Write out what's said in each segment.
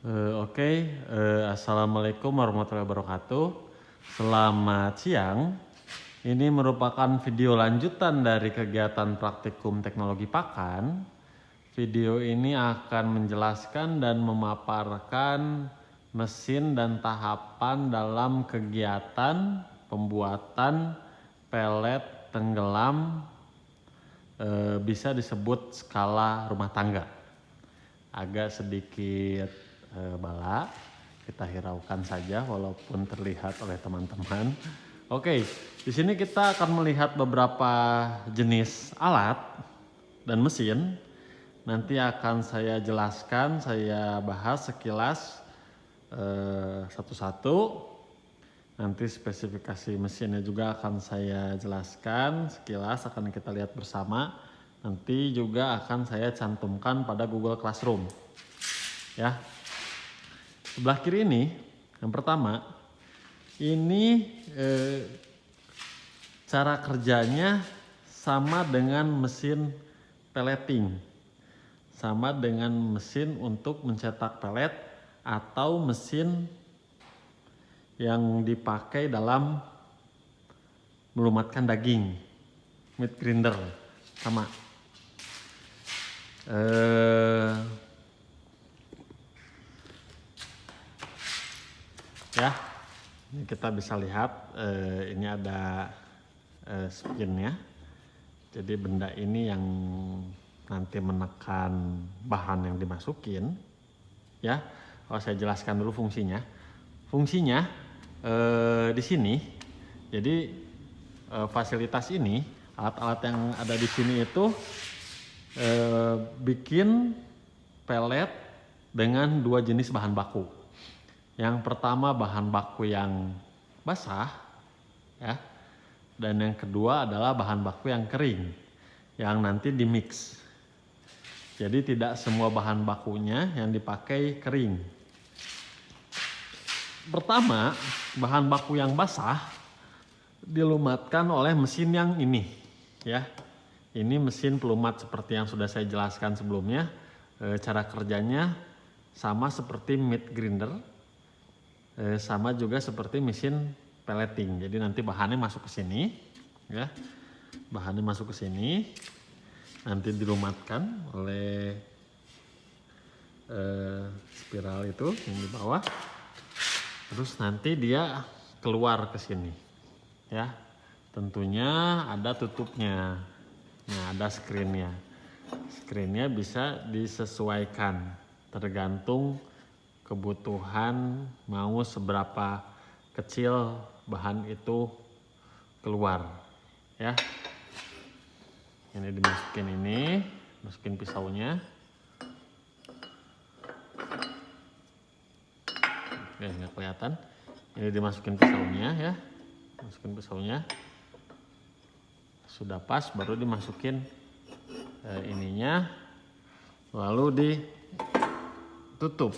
Assalamualaikum warahmatullahi wabarakatuh. Selamat siang. Ini merupakan video lanjutan dari kegiatan praktikum teknologi pakan. Video ini akan menjelaskan dan memaparkan mesin dan tahapan dalam kegiatan pembuatan pelet tenggelam, bisa disebut skala rumah tangga. Agak sedikit bala, kita hiraukan saja walaupun terlihat oleh teman-teman. Oke, di sini kita akan melihat beberapa jenis alat dan mesin. Nanti akan saya jelaskan, saya bahas sekilas satu-satu. Nanti spesifikasi mesinnya juga akan saya jelaskan sekilas, akan kita lihat bersama. Nanti juga akan saya cantumkan pada Google Classroom. Ya. Sebelah kiri ini, yang pertama, ini cara kerjanya sama dengan mesin pelleting, sama dengan mesin untuk mencetak pelet atau mesin yang dipakai dalam melumatkan daging, meat grinder, sama. Ya, ini kita bisa lihat ini ada spinnya. Jadi benda ini yang nanti menekan bahan yang dimasukin. Ya, kalau saya jelaskan dulu fungsinya. Fungsinya di sini. Jadi fasilitas ini, alat-alat yang ada di sini itu bikin pelet dengan dua jenis bahan baku. Yang pertama bahan baku yang basah, ya, dan yang kedua adalah bahan baku yang kering, yang nanti dimix. Jadi tidak semua bahan bakunya yang dipakai kering. Pertama, bahan baku yang basah dilumatkan oleh mesin yang ini, ya. Ini mesin pelumat seperti yang sudah saya jelaskan sebelumnya. Cara kerjanya sama seperti meat grinder. Sama juga seperti mesin pelleting. Jadi nanti bahannya masuk ke sini, ya. Bahannya masuk ke sini, nanti dilumatkan oleh spiral itu yang di bawah. Terus nanti dia keluar ke sini, ya. Tentunya ada tutupnya. Nah, ada screennya. Screennya bisa disesuaikan tergantung kebutuhan mau seberapa kecil bahan itu keluar, ya. Ini dimasukin, ini masukin pisaunya. Oke, nggak kelihatan. Ini dimasukin pisaunya, ya. Masukin pisaunya. Sudah pas, baru dimasukin ininya, lalu ditutup.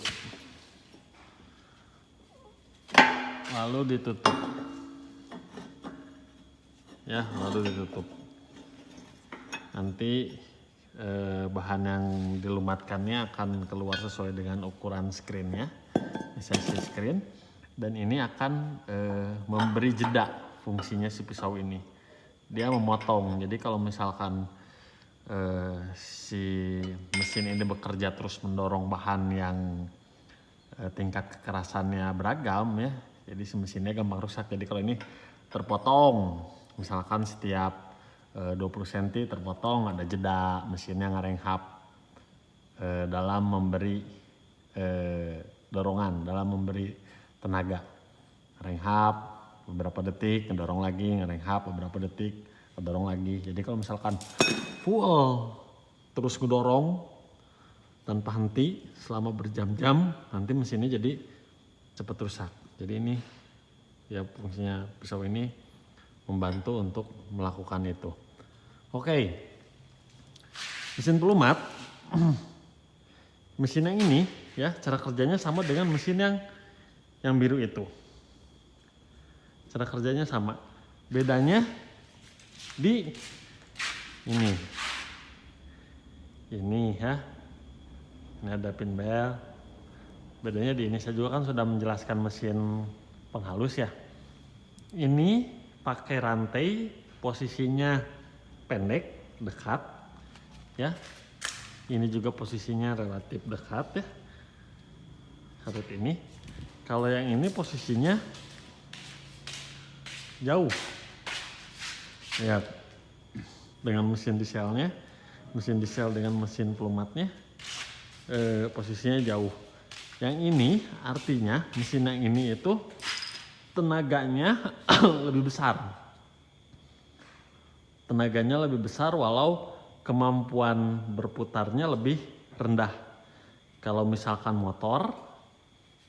Lalu ditutup, ya, lalu ditutup. Nanti bahan yang dilumatkannya akan keluar sesuai dengan ukuran screennya, size screen, dan ini akan memberi jeda. Fungsinya si pisau ini, dia memotong. Jadi kalau misalkan si mesin ini bekerja terus mendorong bahan yang tingkat kekerasannya beragam, ya, jadi si mesinnya gampang rusak. Jadi kalau ini terpotong, misalkan setiap 20 cm terpotong, ada jeda, mesinnya ngerenghap dalam memberi dorongan, dalam memberi tenaga. Ngerenghap beberapa detik, ngedorong lagi, ngerenghap beberapa detik, ngedorong lagi. Jadi kalau misalkan full terus ngedorong tanpa henti selama berjam-jam, nanti mesinnya jadi cepat rusak. Jadi ini, ya, fungsinya pisau ini membantu untuk melakukan itu. Oke, mesin pelumat, mesin yang ini, ya, cara kerjanya sama dengan mesin yang biru itu. Cara kerjanya sama. Bedanya di ini, ya. Ini ada pin bel, Bedanya di ini saya juga kan sudah menjelaskan mesin penghalus ya. Ini pakai rantai, posisinya pendek, dekat ya. Ini juga posisinya relatif dekat ya. Harut ini. Kalau yang ini posisinya jauh. Lihat. Dengan mesin dieselnya, mesin diesel dengan mesin pelumatnya posisinya jauh. Yang ini artinya mesin yang ini itu tenaganya lebih besar. Tenaganya lebih besar walau kemampuan berputarnya lebih rendah. Kalau misalkan motor,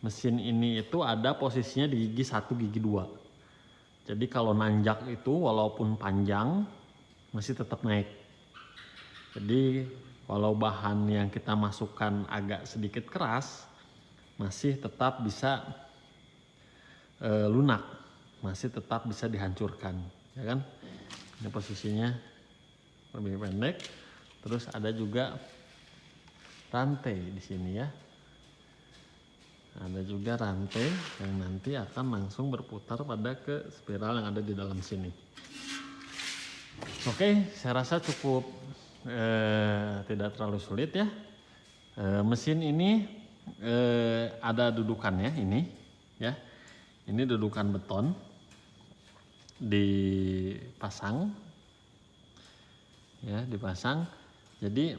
mesin ini itu ada posisinya di gigi 1, gigi 2. Jadi kalau nanjak itu walaupun panjang masih tetap naik. Jadi walau bahan yang kita masukkan agak sedikit keras, masih tetap bisa lunak, masih tetap bisa dihancurkan, ya kan? Ini posisinya lebih pendek. Terus ada juga rantai di sini ya. Ada juga rantai yang nanti akan langsung berputar pada ke spiral yang ada di dalam sini. Oke, saya rasa cukup tidak terlalu sulit ya. Mesin ini ada dudukannya ini ya. Ini dudukan beton dipasang ya, dipasang. Jadi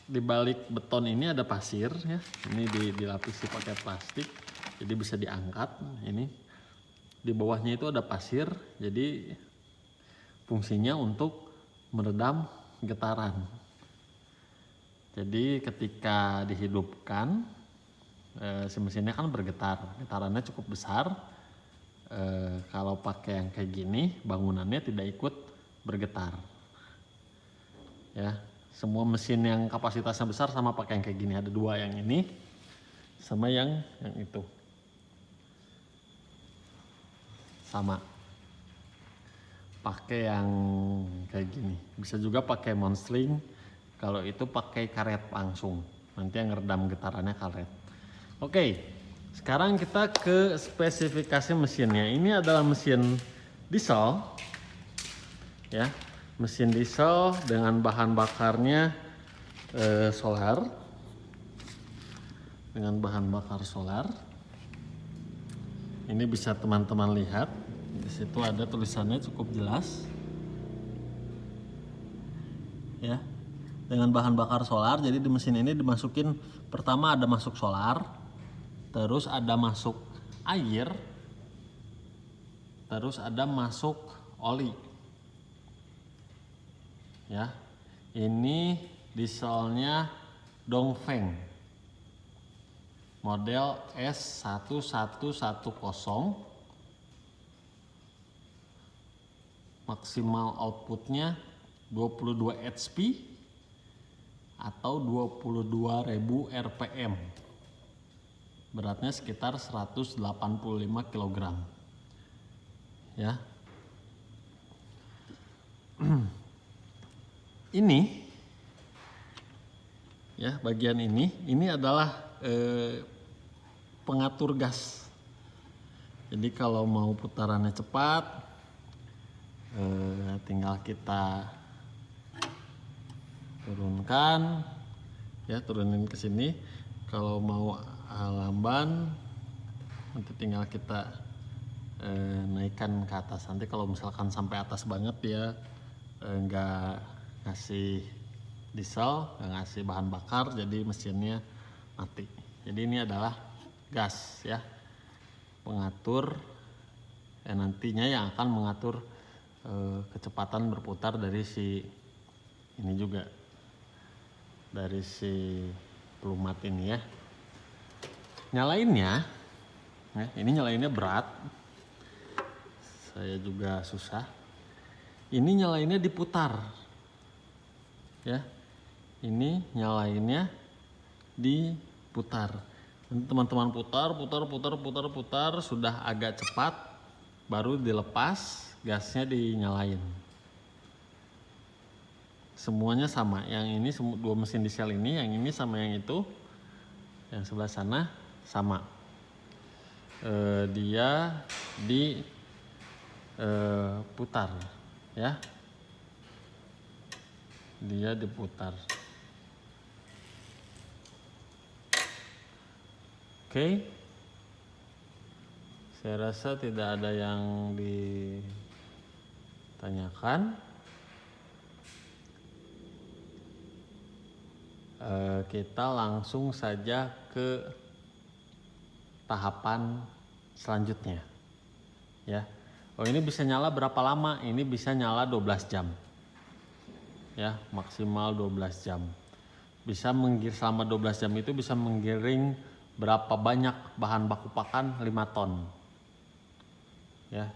di balik beton ini ada pasir ya. Ini dilapisi pakai plastik, jadi bisa diangkat. Ini di bawahnya itu ada pasir, jadi fungsinya untuk meredam getaran. Jadi ketika dihidupkan si mesinnya kan bergetar, getarannya cukup besar. Kalau pakai yang kayak gini, bangunannya tidak ikut bergetar. Ya, semua mesin yang kapasitasnya besar sama pakai yang kayak gini. Ada dua, yang ini sama yang itu. Sama. Pakai yang kayak gini. Bisa juga pakai monsling. Kalau itu pakai karet langsung. Nanti yang ngeredam getarannya karet. Oke. Sekarang kita ke spesifikasi mesinnya. Ini adalah mesin diesel, ya, mesin diesel dengan bahan bakarnya solar, dengan bahan bakar solar. Ini bisa teman-teman lihat, di situ ada tulisannya cukup jelas, ya, dengan bahan bakar solar. Jadi di mesin ini dimasukin, pertama ada masuk solar. Terus ada masuk air, terus ada masuk oli. Ya, ini dieselnya Dongfeng, model S1110, maksimal outputnya 22 HP atau 22.000 RPM. Beratnya sekitar 185 kg. Ya. Ini ya, bagian ini adalah pengatur gas. Jadi kalau mau putarannya cepat, tinggal kita turunkan, ya, turunin ke sini. Kalau mau lamban, nanti tinggal kita naikkan ke atas. Nanti kalau misalkan sampai atas banget dia nggak ngasih diesel, nggak ngasih bahan bakar, jadi mesinnya mati. Jadi ini adalah gas ya, pengatur nantinya yang akan mengatur kecepatan berputar dari si ini juga, dari si pelumat ini ya. Nyalainnya, ya, ini nyalainnya berat, saya juga susah. Ini nyalainnya diputar, ya. Ini nyalainnya diputar. Teman-teman putar, sudah agak cepat, baru dilepas, gasnya dinyalain. Semuanya sama. Yang ini dua mesin diesel ini, yang ini sama yang itu, yang sebelah sana sama. Dia diputar ya. Dia diputar. Oke. Saya rasa tidak ada yang ditanyakan. Kita langsung saja ke tahapan selanjutnya ya. Oh, ini bisa nyala berapa lama? Ini bisa nyala 12 jam ya, maksimal 12 jam. Bisa selama 12 jam itu bisa menggiring berapa banyak bahan baku pakan? 5 ton ya.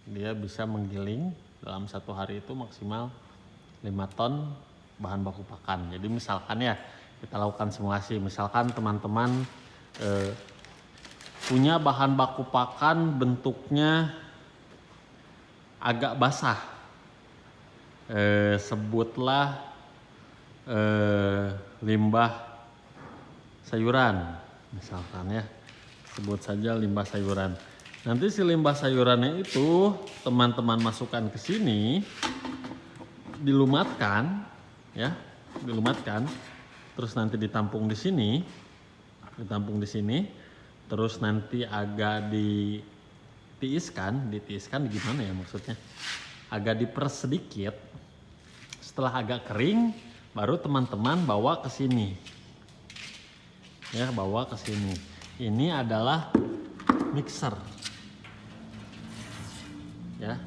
Dia bisa menggiling dalam satu hari itu maksimal 5 ton bahan baku pakan. Jadi misalkan ya, kita lakukan simulasi. Misalkan teman-teman punya bahan baku pakan bentuknya agak basah, sebutlah limbah sayuran misalkan ya, sebut saja limbah sayuran. Nanti si limbah sayurannya itu teman-teman masukkan ke sini, dilumatkan ya, dilumatkan, terus nanti ditampung di sini, terus nanti agak ditiiskan gimana ya maksudnya? Agak diperes sedikit. Setelah agak kering, baru teman-teman bawa ke sini. Ya, bawa ke sini. Ini adalah mixer. Ya.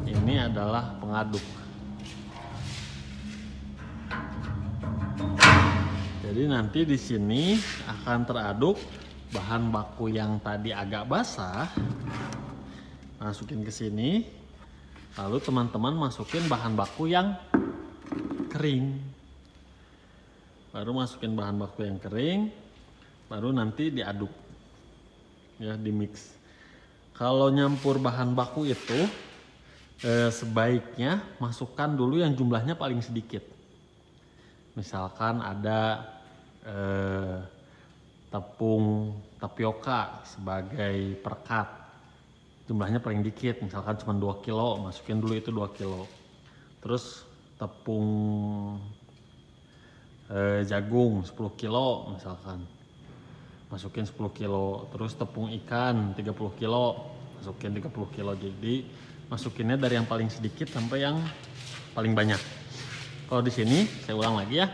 Ini adalah pengaduk. Jadi nanti di sini akan teraduk bahan baku yang tadi agak basah, masukin ke sini, lalu teman-teman masukin bahan baku yang kering, baru masukin bahan baku yang kering, baru nanti diaduk, ya, dimix. Kalau nyampur bahan baku itu sebaiknya masukkan dulu yang jumlahnya paling sedikit. Misalkan ada tepung tapioka sebagai perkat, jumlahnya paling dikit, misalkan cuma 2 kilo, masukin dulu itu 2 kilo. Terus tepung jagung 10 kilo misalkan, masukin 10 kilo. Terus tepung ikan 30 kilo, masukin 30 kilo. Jadi masukinnya dari yang paling sedikit sampai yang paling banyak. Kalau di sini saya ulang lagi ya,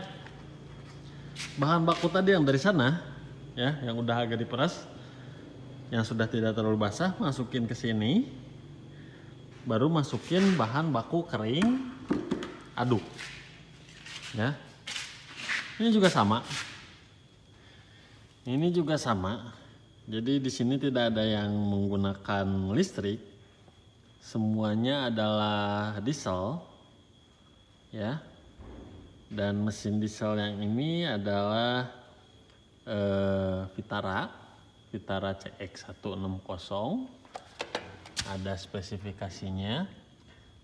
bahan baku tadi yang dari sana ya, yang udah agak diperas, yang sudah tidak terlalu basah, masukin ke sini, baru masukin bahan baku kering, aduk ya. Ini juga sama, jadi di sini tidak ada yang menggunakan listrik, semuanya adalah diesel ya. Dan mesin diesel yang ini adalah Vitara CX160. Ada spesifikasinya,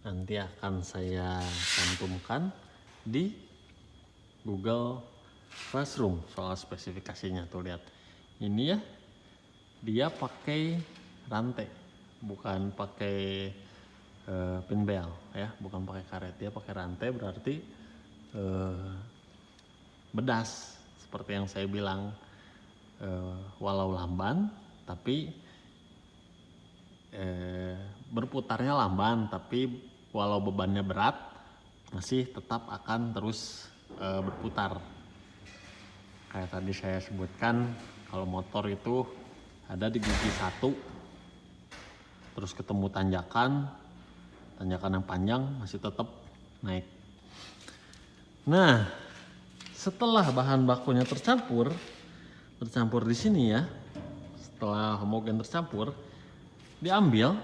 nanti akan saya cantumkan di Google Classroom soal spesifikasinya. Tuh lihat, ini ya, dia pakai rantai, bukan pakai pin bel ya, bukan pakai karet, dia pakai rantai. Berarti bedas, seperti yang saya bilang, walau lamban tapi berputarnya lamban, tapi walau bebannya berat masih tetap akan terus berputar. Kayak tadi saya sebutkan, kalau motor itu ada di gigi 1, terus ketemu tanjakan yang panjang masih tetap naik. Nah, setelah bahan bakunya tercampur di sini ya, setelah homogen tercampur, diambil,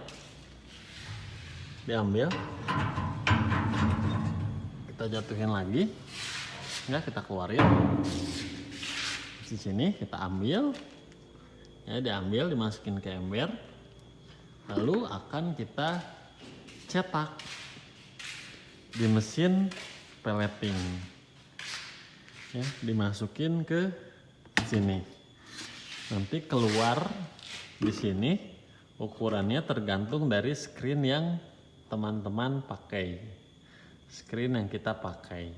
kita jatuhin lagi, ya, kita keluarin. Di sini kita ambil, ya, diambil, dimasukin ke ember, lalu akan kita cetak di mesin pelleting, ya, dimasukin ke sini. Nanti keluar di sini ukurannya tergantung dari screen yang teman-teman pakai, screen yang kita pakai.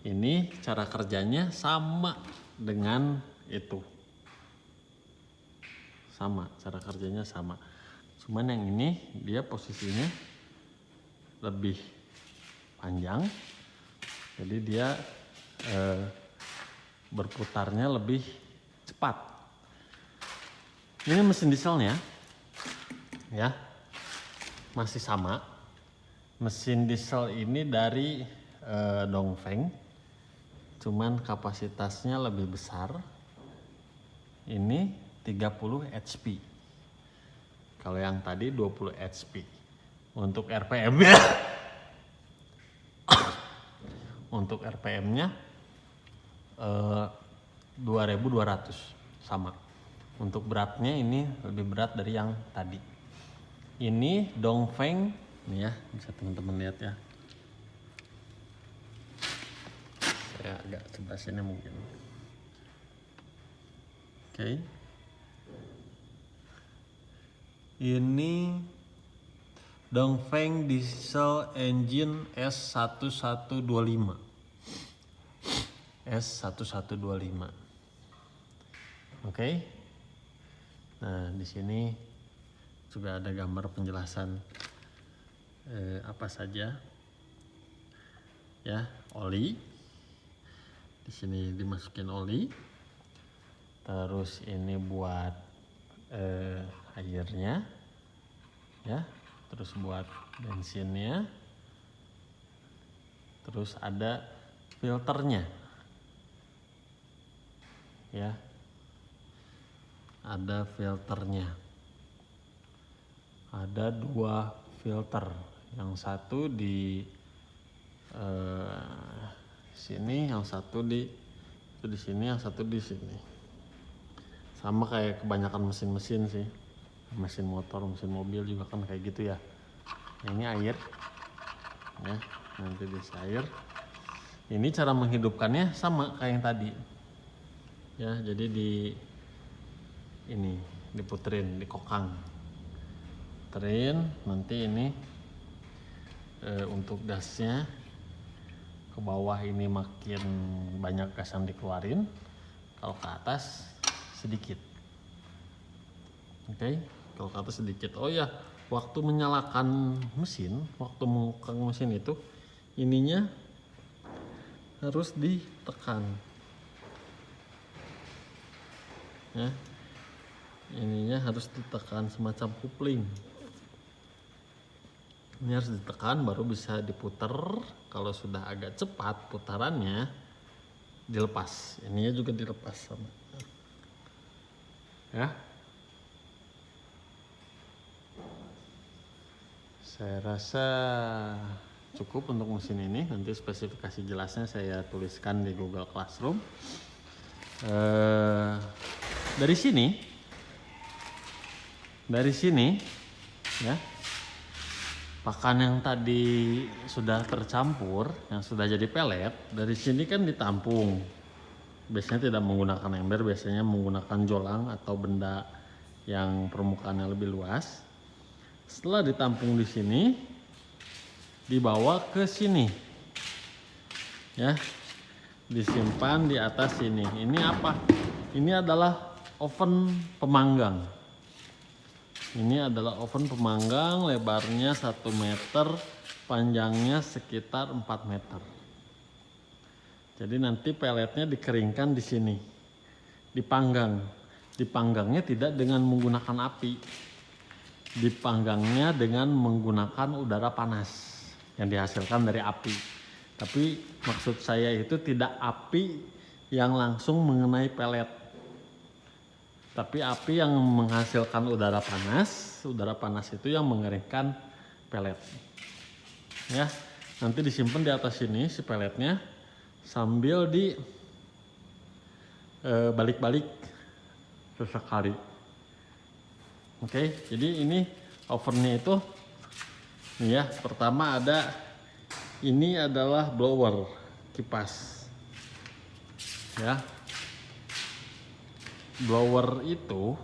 Ini cara kerjanya sama dengan itu, sama cara kerjanya sama, cuman yang ini dia posisinya lebih panjang, jadi dia berputarnya lebih cepat. Ini mesin dieselnya ya masih sama. Mesin diesel ini dari Dongfeng, cuman kapasitasnya lebih besar. Ini 30 HP. Kalau yang tadi 20 HP. Untuk RPM-nya untuk RPM-nya 2200 sama. Untuk beratnya ini lebih berat dari yang tadi. Ini Dongfeng nih ya, bisa teman-teman lihat ya. Saya agak sebelah sini mungkin. Oke. Ini Dongfeng Diesel Engine S1125. S1125. Oke. Nah, di sini juga ada gambar penjelasan apa saja. Ya, oli. Di sini dimasukin oli. Terus ini buat airnya. Ya, terus buat bensinnya. Terus ada filternya. Ya. Ada filternya. Ada 2 filter. Yang satu di sini, yang satu di sini, yang satu di sini. Sama kayak kebanyakan mesin-mesin sih. Mesin motor, mesin mobil juga kan kayak gitu ya. Ini air. Ya, nanti diisi air. Ini cara menghidupkannya sama kayak yang tadi. Ya, jadi ini diputerin, dikokang. Puterin, nanti ini untuk gasnya ke bawah ini makin banyak gas yang dikeluarin, kalau ke atas sedikit. Oke, kalau ke atas sedikit. Oh ya, waktu menyalakan mesin, waktu mengokang mesin itu ininya harus ditekan. Ya, ininya harus ditekan semacam kupling. Ini harus ditekan baru bisa diputer. Kalau sudah agak cepat putarannya dilepas. Ininya juga dilepas sama. Ya. Saya rasa cukup untuk mesin ini. Nanti spesifikasi jelasnya saya tuliskan di Google Classroom. Dari sini ya, pakan yang tadi sudah tercampur, yang sudah jadi pelet, dari sini kan ditampung. Biasanya tidak menggunakan ember, biasanya menggunakan jolang atau benda yang permukaannya lebih luas. Setelah ditampung di sini, dibawa ke sini, ya, disimpan di atas sini. Ini apa? Ini adalah oven pemanggang. Ini adalah oven pemanggang, lebarnya 1 meter, panjangnya sekitar 4 meter. Jadi nanti peletnya dikeringkan di sini, dipanggang. Dipanggangnya tidak dengan menggunakan api, dipanggangnya dengan menggunakan udara panas yang dihasilkan dari api. Tapi maksud saya itu tidak api yang langsung mengenai pelet, tapi api yang menghasilkan udara panas. Udara panas itu yang mengeringkan pelet. Ya, nanti disimpan di atas sini si peletnya sambil di balik-balik sesekali. Oke, jadi ini ovennya itu nih ya. Pertama ada, ini adalah blower, kipas. Ya. blower itu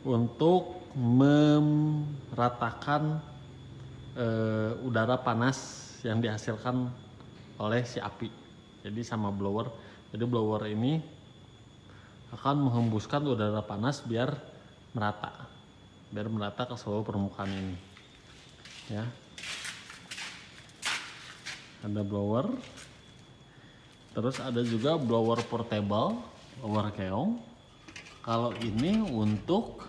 untuk meratakan udara panas yang dihasilkan oleh si api. Jadi sama blower, jadi blower ini akan menghembuskan udara panas biar merata ke seluruh permukaan ini. Ya, ada blower, terus ada juga blower portable, blower keong. Kalau ini untuk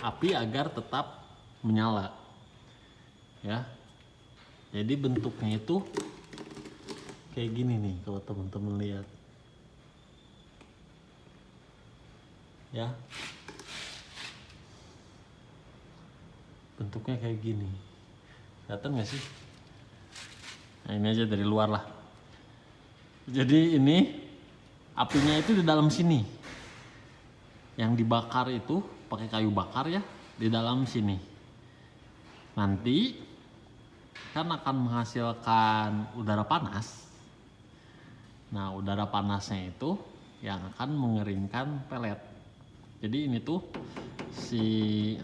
api agar tetap menyala, ya. Jadi bentuknya itu kayak gini nih kalau teman-teman lihat, ya. Bentuknya kayak gini, kelihatan nggak sih? Nah, ini aja dari luar lah. Jadi ini apinya itu di dalam sini, yang dibakar itu pakai kayu bakar ya, di dalam sini. Nanti kan akan menghasilkan udara panas. Nah, udara panasnya itu yang akan mengeringkan pelet. Jadi ini tuh si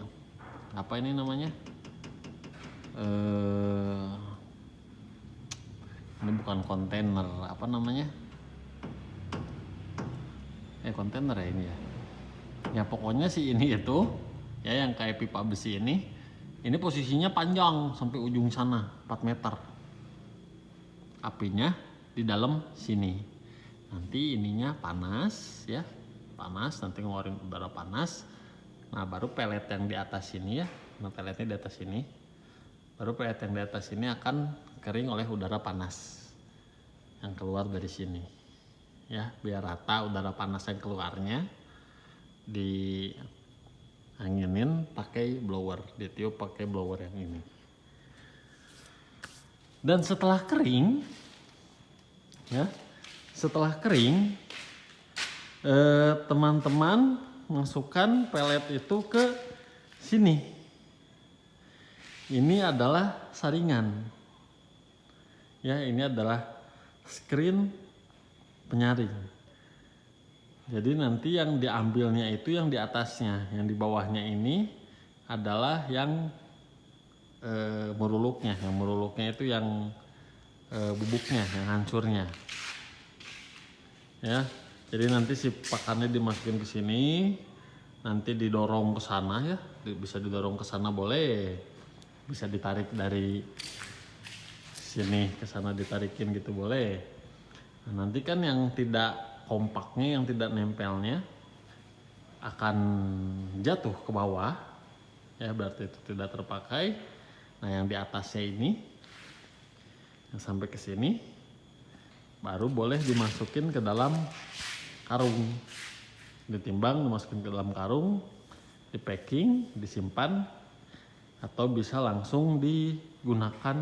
apa ini namanya? Ini bukan kontainer, apa namanya? Kontainer ya ini ya. Ya pokoknya sih ini itu ya yang kayak pipa besi ini posisinya panjang sampai ujung sana 4 meter. Apinya di dalam sini. Nanti ininya panas ya. Panas, nanti ngeluarin udara panas. Nah, baru pelet yang di atas sini ya. Nah, peletnya di atas sini. Baru pelet yang di atas ini akan kering oleh udara panas yang keluar dari sini. Ya, biar rata udara panas yang keluarnya dianginin pakai blower, ditiup pakai blower yang ini. Dan setelah kering, ya, teman-teman masukkan pelet itu ke sini. Ini adalah saringan. Ya, ini adalah screen penyaring. Jadi nanti yang diambilnya itu yang di atasnya, yang di bawahnya ini adalah yang meruluknya. Yang meruluknya itu yang bubuknya, yang hancurnya. Ya, jadi nanti si pakannya dimasukin ke sini, nanti didorong ke sana ya, bisa didorong ke sana boleh, bisa ditarik dari sini ke sana ditarikin gitu boleh. Nah, nanti kan yang tidak kompaknya, yang tidak nempelnya akan jatuh ke bawah ya, berarti itu tidak terpakai. Nah, yang di atasnya ini yang sampai ke sini baru boleh dimasukin ke dalam karung, ditimbang, dimasukin ke dalam karung, di packing, disimpan, atau bisa langsung digunakan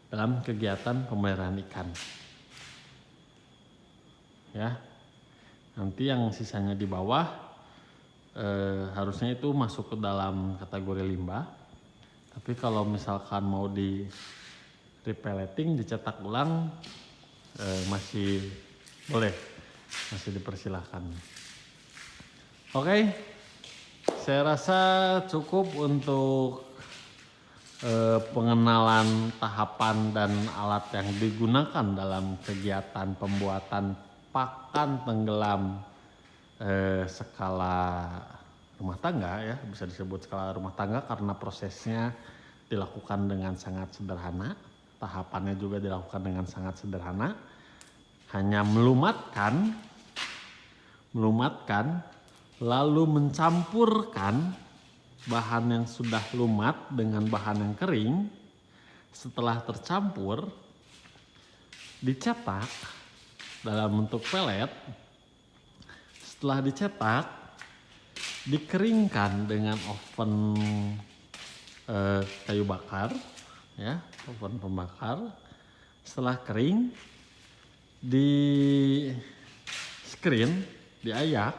dalam kegiatan pemeliharaan ikan. Ya, nanti yang sisanya di bawah harusnya itu masuk ke dalam kategori limbah. Tapi kalau misalkan mau di repelleting, dicetak ulang, masih boleh, masih dipersilahkan. Oke, saya rasa cukup untuk pengenalan tahapan dan alat yang digunakan dalam kegiatan pembuatan pakan tenggelam skala rumah tangga ya, bisa disebut skala rumah tangga karena prosesnya dilakukan dengan sangat sederhana, tahapannya juga dilakukan dengan sangat sederhana, hanya melumatkan lalu mencampurkan bahan yang sudah lumat dengan bahan yang kering. Setelah tercampur, dicetak dalam bentuk pelet. Setelah dicetak, dikeringkan dengan oven kayu bakar, ya, oven pembakar. Setelah kering, di screen, diayak,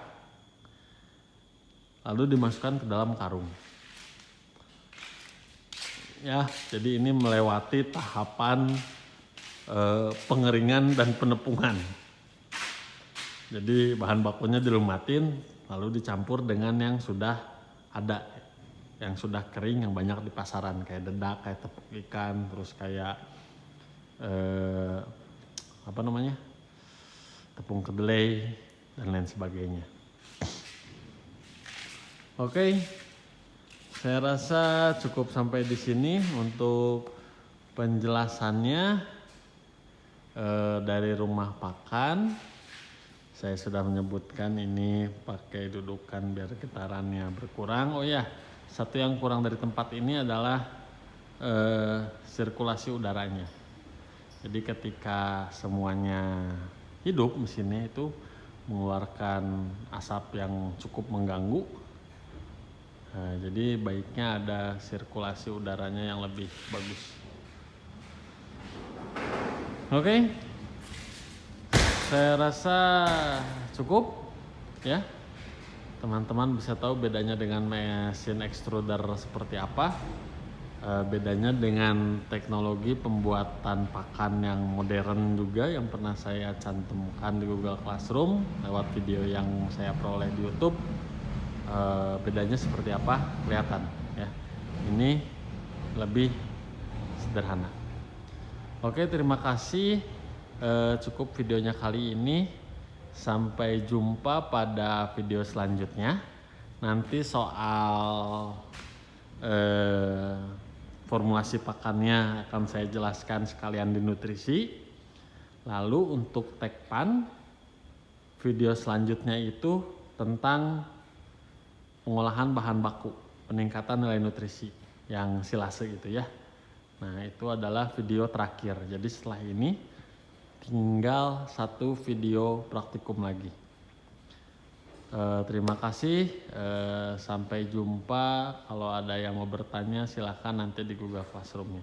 lalu dimasukkan ke dalam karung. Ya, jadi ini melewati tahapan pengeringan dan penepungan. Jadi bahan bakunya dilumatin lalu dicampur dengan yang sudah ada, yang sudah kering, yang banyak di pasaran kayak dedak, kayak tepung ikan, terus kayak apa namanya, tepung kedelai dan lain sebagainya. Oke, saya rasa cukup sampai di sini untuk penjelasannya dari rumah pakan. Saya sudah menyebutkan ini pakai dudukan biar getarannya berkurang. Oh ya, satu yang kurang dari tempat ini adalah sirkulasi udaranya. Jadi ketika semuanya hidup mesinnya itu mengeluarkan asap yang cukup mengganggu. Jadi baiknya ada sirkulasi udaranya yang lebih bagus. Oke. Saya rasa cukup ya. Teman-teman bisa tahu bedanya dengan mesin extruder seperti apa. Bedanya dengan teknologi pembuatan pakan yang modern juga yang pernah saya cantumkan di Google Classroom lewat video yang saya peroleh di YouTube. Bedanya seperti apa kelihatan ya. Ini lebih sederhana. Oke, terima kasih. Cukup videonya kali ini. Sampai jumpa pada video selanjutnya. Nanti soal formulasi pakannya akan saya jelaskan sekalian di nutrisi. Lalu untuk tekpan, video selanjutnya itu tentang pengolahan bahan baku, peningkatan nilai nutrisi yang silase gitu ya. Nah, itu adalah video terakhir. Jadi setelah ini tinggal satu video praktikum lagi. Terima kasih. Sampai jumpa. Kalau ada yang mau bertanya silahkan nanti di Google Classroom-nya.